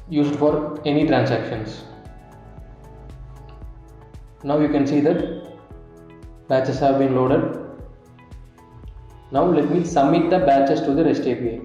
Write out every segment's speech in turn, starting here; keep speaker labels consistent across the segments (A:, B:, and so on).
A: used for any transactions. Now you can see that batches have been loaded. Now let me submit the batches to the REST API.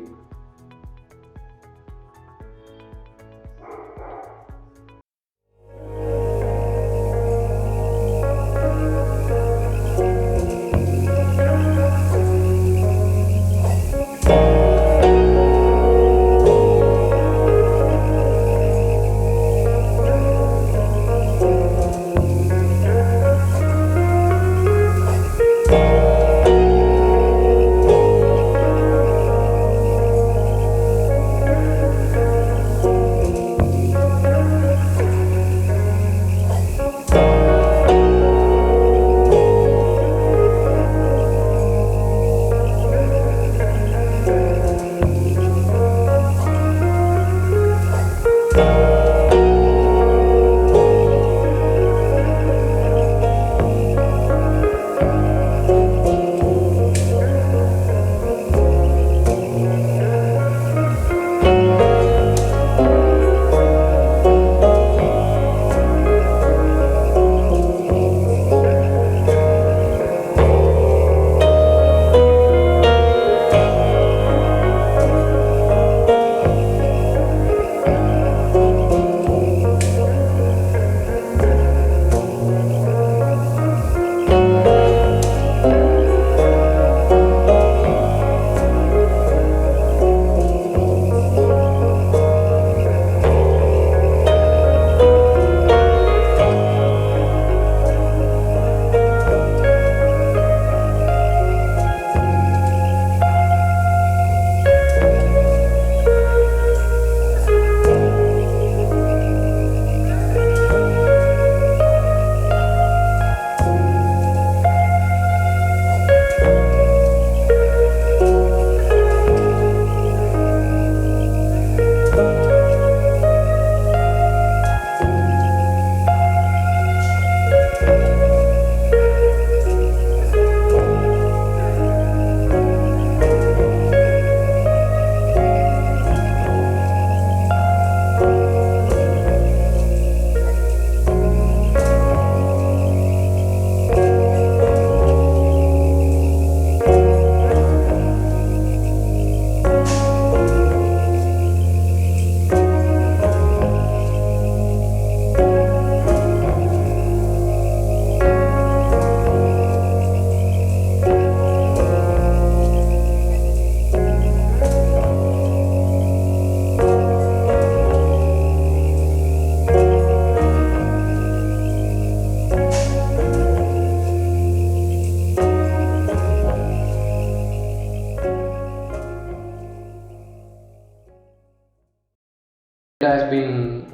A: Data has been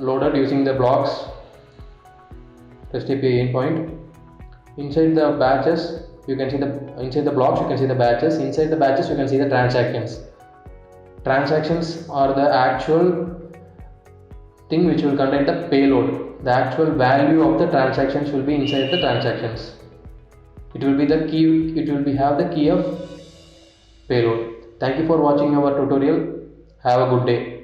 A: loaded using the blocks REST API endpoint. Inside the batches, you can see inside the blocks you can see the batches. Inside the batches you can see the transactions. Transactions are the actual thing which will contain the payload. The actual value of the transactions will be inside the transactions. It will be the key. It will have the key of payload. Thank you for watching our tutorial. Have a good day.